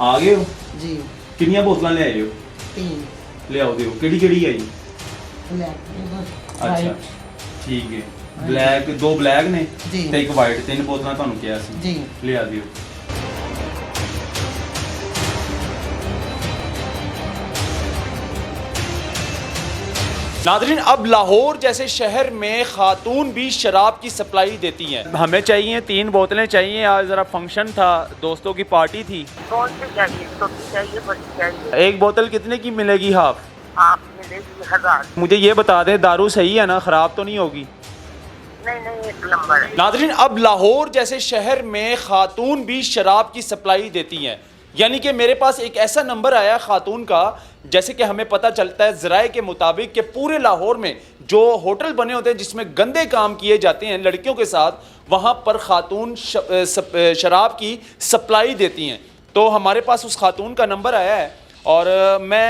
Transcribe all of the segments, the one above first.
ਆ ਗਏ ਹੋ ਜੀ ਕਿੰਨੀਆਂ ਬੋਤਲਾਂ ਲੈ ਆਏ ਹੋ? 3 ਲਿਆਓ ਦਿਓ ਕਿਹੜੀ ਕਿਹੜੀ ਆਈ? ब्लैक ਅੱਛਾ ਠੀਕ ਹੈ ਬਲੈਕ ਦੋ ਬਲੈਕ ਨੇ ਜੀ। ਤੇ ਇੱਕ ਵਾਈਟ ਤਿੰਨ ਬੋਤਲਾਂ ਤੁਹਾਨੂੰ ਕਿਹਾ ਸੀ जी ਲਿਆ ਦਿਓ। नाज़रीन अब लाहौर जैसे शहर में खातून भी शराब की सप्लाई देती हैं। हमें चाहिए 3 बोतलें चाहिए। आज ज़रा फंक्शन था, दोस्तों की पार्टी थी। कौन सी चाहिए? छोटी चाहिए, बड़ी चाहिए? एक बोतल कितने की मिलेगी हाफ? आप मिलेगी 1000। मुझे ये बता दें दारू सही है ना, ख़राब तो नहीं होगी? नहीं एक नंबर है। नाज़रीन अब लाहौर जैसे शहर में खातून भी शराब की सप्लाई देती हैं। यानी कि मेरे पास एक ऐसा नंबर आया खातून का, जैसे कि हमें पता चलता है ज़राए के मुताबिक कि पूरे लाहौर में जो होटल बने होते हैं जिसमें गंदे काम किए जाते हैं लड़कियों के साथ, वहाँ पर खातून शराब की सप्लाई देती हैं। तो हमारे पास उस खातून का नंबर आया है और मैं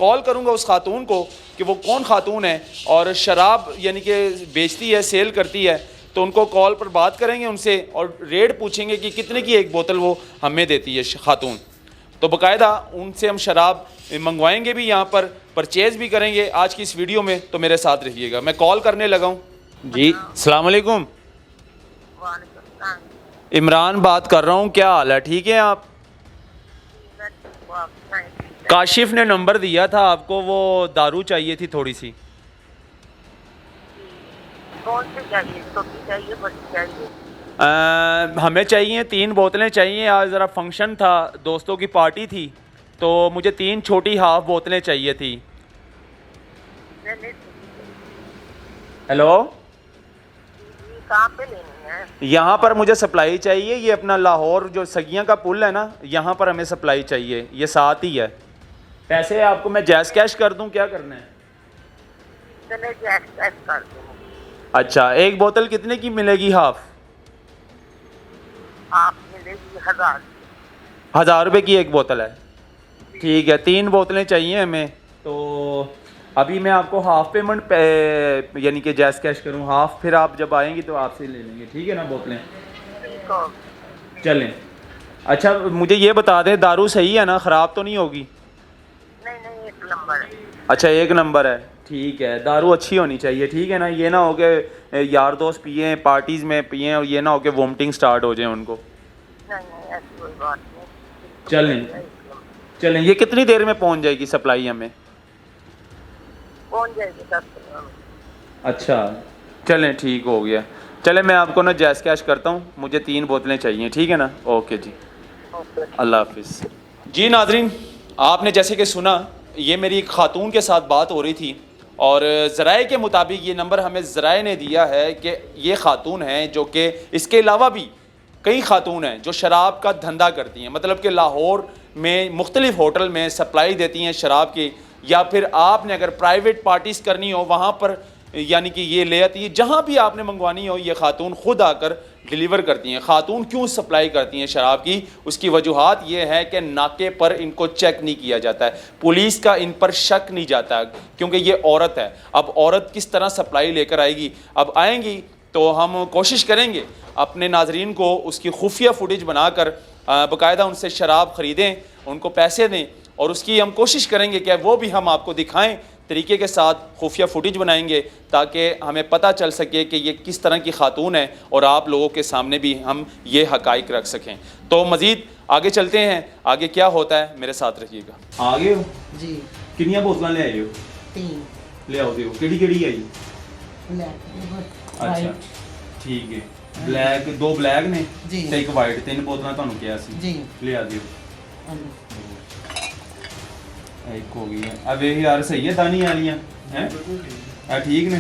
कॉल करूँगा उस खातून को कि वो कौन खातून है और शराब यानी कि बेचती है, सेल करती है। तो उनको कॉल पर बात करेंगे उनसे और रेट पूछेंगे कि कितने की एक बोतल वो हमें देती है खातून। तो बाकायदा उनसे हम शराब मंगवाएंगे भी, यहाँ पर परचेज़ भी करेंगे आज की इस वीडियो में। तो मेरे साथ रहिएगा, मैं कॉल करने लगा हूँ जी। अस्सलाम वालेकुम, वालेकुम सलाम। इमरान बात कर रहा हूँ, क्या हाल है? ठीक है आप? काशिफ ने नंबर दिया था आपको, वो दारू चाहिए थी थोड़ी सी। कौन सी चाहिए? छोटी चाहिए, बड़ी चाहिए? हमें चाहिए 3 बोतलें चाहिए। आज ज़रा फंक्शन था, दोस्तों की पार्टी थी, तो मुझे 3 छोटी हाफ बोतलें चाहिए थी। हेलो, कहाँ पे लेनी है? यहाँ पर मुझे सप्लाई चाहिए। ये अपना लाहौर जो सगियाँ का पुल है ना, यहाँ पर हमें सप्लाई चाहिए। ये साथ ही है। पैसे आपको मैं जैस कैश कर दूँ, क्या करना है? चले जैस कैश कर दूँ। अच्छा, एक बोतल कितने की मिलेगी हाफ? आप मिलेगी 1000। 1000 रुपये की एक बोतल है। ठीक है, 3 बोतलें चाहिए हमें। तो अभी मैं आपको हाफ पेमेंट यानी कि जैस कैश करूँ हाफ, फिर आप जब आएंगी तो आपसे ले लेंगे, ठीक है ना बोतलें? ठीक हो। चलें। अच्छा मुझे ये बता दें दारू सही है ना, ख़राब तो नहीं होगी? नहीं एक नंबर है। अच्छा एक नंबर है, ठीक है। दारू अच्छी होनी चाहिए, ठीक है ना? ये ना हो कि यार दोस्त पिए, पार्टीज़ में पिए और ये ना हो कि वोमिटिंग स्टार्ट हो जाए उनको। नहीं ऐसी कोई बात नहीं। चलें चलें। ये कितनी देर में पहुंच जाएगी सप्लाई हमें? पहुंच जाएगी 10 मिनट में। अच्छा चलें, ठीक हो गया। चलें मैं आपको ना जैस कैश करता हूँ, मुझे 3 बोतलें चाहिए, ठीक है ना? ओके जी, ओके। अल्लाह हाफिज़। जी नाज़रीन, आपने जैसे कि सुना, ये मेरी एक खातून के साथ बात हो रही थी और ज़राए के मुताबिक ये नंबर हमें ज़राए ने दिया है कि ये खातून हैं जो कि इसके अलावा भी कई खातून हैं जो शराब का धंधा करती हैं। मतलब कि लाहौर में मुख्तलिफ़ होटल में सप्लाई देती हैं शराब की, या फिर आपने अगर प्राइवेट पार्टीज़ करनी हो वहाँ पर यानी कि ये ले आती है। जहाँ भी आपने मंगवानी हो ये खातून खुद आकर डिलीवर करती हैं। खातून क्यों सप्लाई करती हैं शराब की, उसकी वजूहात ये है कि नाके पर इनको चेक नहीं किया जाता है, पुलिस का इन पर शक नहीं जाता क्योंकि ये औरत है। अब औरत किस तरह सप्लाई लेकर आएगी? अब आएंगी तो हम कोशिश करेंगे अपने नाजरीन को उसकी खुफिया फुटेज बनाकर बाकायदा उनसे शराब ख़रीदें, उनको पैसे दें और उसकी हम कोशिश करेंगे कि वो भी हम आपको दिखाएं तरीके के साथ खुफिया फुटेज बनाएंगे ताकि हमें पता चल सके कि ये किस तरह की खातून है और आप लोगों के सामने भी हम ये हकाइक रख सकें। तो मज़ीद आगे चलते हैं, आगे क्या होता है मेरे साथ रहिएगा। आ गए हो जी कितनियां बोतलां ले आए हो? 3 ले आओ दियो केड़ी केड़ी आई? ब्लैक अच्छा ठीक है, ब्लैक दो ब्लैक ने जी। ते एक वाइट, 3 बोतलां ਤੁਹਾਨੂੰ ਕਿਹਾ ਸੀ जी ले आ दियो। एक हो गई है। अब ये यार सही है दानी वालियां हैं? ठीक ने,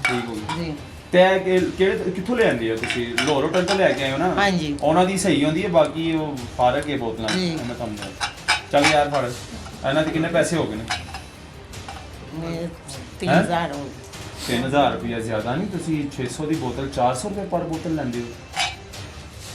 ठीक हो गई। जी ਤੇ ਕਿਹੜੇ ਕਿੱਥੋਂ ਲੈ ਆਂਦੇ ਹੋ ਤੁਸੀਂ? ਲਾਹੌਰ ਹੋਟਲ ਤੋਂ ਲੈ ਕੇ ਆਏ ਹੋ ਨਾ? ਹਾਂਜੀ। ਉਹਨਾਂ ਦੀ ਸਹੀ ਹੁੰਦੀ ਹੈ, ਬਾਕੀ ਉਹ ਫਾਰਕ ਹੈ ਬੋਤਲਾਂ। ਜੀ। ਮੈਂ ਤੁਹਾਨੂੰ ਦੱਸ ਚੱਲ ਯਾਰ ਫੜ ਇਹਨਾਂ ਦੇ ਕਿੰਨੇ ਪੈਸੇ ਹੋ ਗਏ ਨੇ? मैं 3000 हो 3000 रुपया ज़्यादा नहीं, ਤੁਸੀਂ 600 ਦੀ ਬੋਤਲ 400 रुपये पर बोतल ਲੈਂਦੇ ਹੋ।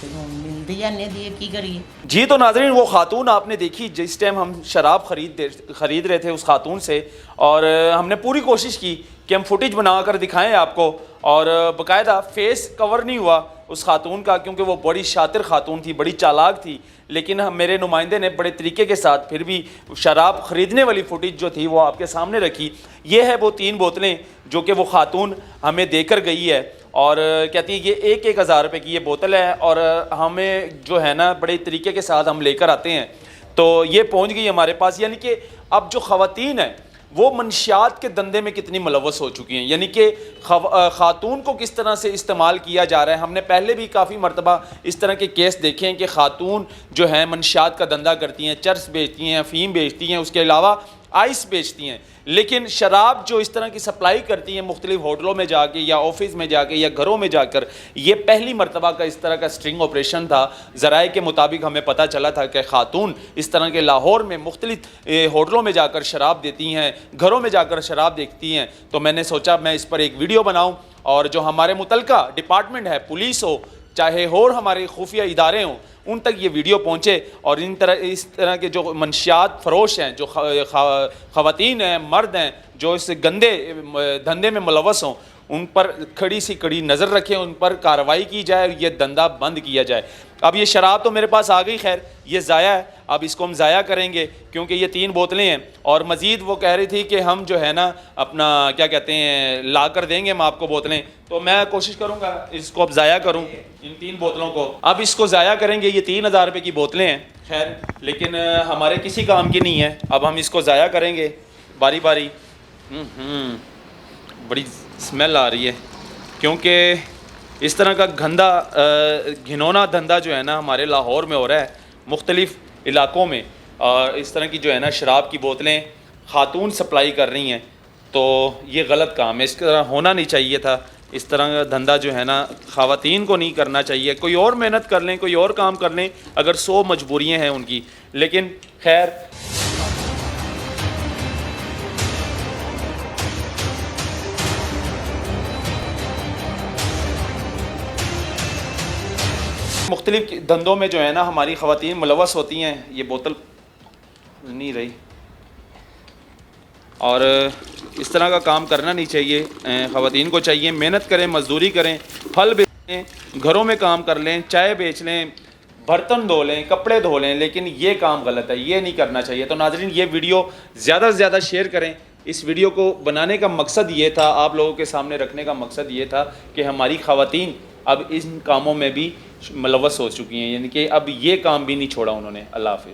मिलती है नहीं दिए की करिए। जी तो नाज़रीन वो खातून आपने देखी जिस टाइम हम शराब ख़रीद रहे थे उस खातून से, और हमने पूरी कोशिश की कि हम फुटेज बना कर दिखाएं आपको, और बाकायदा फेस कवर नहीं हुआ उस खातून का, क्योंकि वो बड़ी शातिर खातून थी, बड़ी चालाक थी, लेकिन मेरे नुमाइंदे ने बड़े तरीके के साथ फिर भी शराब ख़रीदने वाली फुटेज जो थी वो आपके सामने रखी। ये है वो 3 बोतलें जो कि वो खातून हमें देकर गई है और कहती है ये 1,000 रुपये की ये बोतल है और हमें जो है ना बड़े तरीके के साथ हम लेकर आते हैं, तो ये पहुंच गई हमारे पास। यानी कि अब जो ख़वातीन हैं वो मंशियात के धंधे में कितनी मुलव्वस हो चुकी हैं, यानी कि खातून को किस तरह से इस्तेमाल किया जा रहा है। हमने पहले भी काफ़ी मरतबा इस तरह के केस देखे हैं कि खातून जो है मंशियात का धंधा करती हैं, चर्स बेचती हैं, अफीम बेचती हैं, उसके अलावा आइस बेचती हैं, लेकिन शराब जो इस तरह की सप्लाई करती हैं मुख्तलिफ होटलों में जाके या ऑफिस में जाके या घरों में जाकर, ये पहली मरतबा का इस तरह का स्ट्रिंग ऑपरेशन था। ज़राए के मुताबिक हमें पता चला था कि खातून इस तरह के लाहौर में मुख्तलिफ होटलों में जाकर शराब देती हैं, घरों में जाकर शराब देखती हैं। तो मैंने सोचा मैं इस पर एक वीडियो बनाऊँ और जो हमारे मुतलका डिपार्टमेंट है, पुलिस हो चाहे और हमारे खुफिया इदारे हों, उन तक ये वीडियो पहुँचे और इस तरह के जो मंशियात फरोश हैं, जो ख़वातीन हैं, मर्द हैं जो इस गंदे धंधे में मुलव्वस हों, उन पर खड़ी सी कड़ी नज़र रखें, उन पर कार्रवाई की जाए और ये धंधा बंद किया जाए। अब ये शराब तो मेरे पास आ गई, खैर ये ज़ाया है, अब इसको हम ज़ाया करेंगे क्योंकि ये 3 बोतलें हैं और मज़ीद वो कह रही थी कि हम जो है ना अपना क्या कहते हैं ला कर देंगे हम आपको बोतलें, तो मैं कोशिश करूँगा इसको अब ज़ाया करूँ इन 3 बोतलों को। अब इसको ज़ाया करेंगे, ये 3,000 रुपये की बोतलें हैं खैर, लेकिन हमारे किसी काम की नहीं है। अब हम इसको ज़ाया करेंगे बारी बारी। बड़ी स्मेल आ रही है क्योंकि इस तरह का गंदा घिनौना धंधा जो है ना हमारे लाहौर में हो रहा है, मुख्तलिफ़ इलाक़ों में इस तरह की जो है ना शराब की बोतलें खातून सप्लाई कर रही हैं, तो ये गलत काम है, इस तरह होना नहीं चाहिए था। इस तरह का धंधा जो है ना ख़वातीन को नहीं करना चाहिए। कोई और मेहनत कर लें, कोई और काम कर लें, अगर 100 मजबूरियाँ हैं उनकी, लेकिन खैर मुख्तलिफ धंधों में जो है ना हमारी ख़वातीन मुलव्वस होती हैं। ये बोतल नहीं रही और इस तरह का काम करना नहीं चाहिए। ख़वातीन को चाहिए मेहनत करें, मजदूरी करें, फल बेचें, घरों में काम कर लें, चाय बेच लें, बर्तन धो लें, कपड़े धो लें, लेकिन ये काम गलत है, ये नहीं करना चाहिए। तो नाज़रीन ये वीडियो ज़्यादा से ज़्यादा शेयर करें। इस वीडियो को बनाने का मकसद ये था, आप लोगों के सामने रखने का मकसद ये था कि हमारी ख़वातीन अब इन कामों में भी मुलव्वस हो चुकी हैं, यानी कि अब ये काम भी नहीं छोड़ा उन्होंने। अल्लाह हाफ़िज़।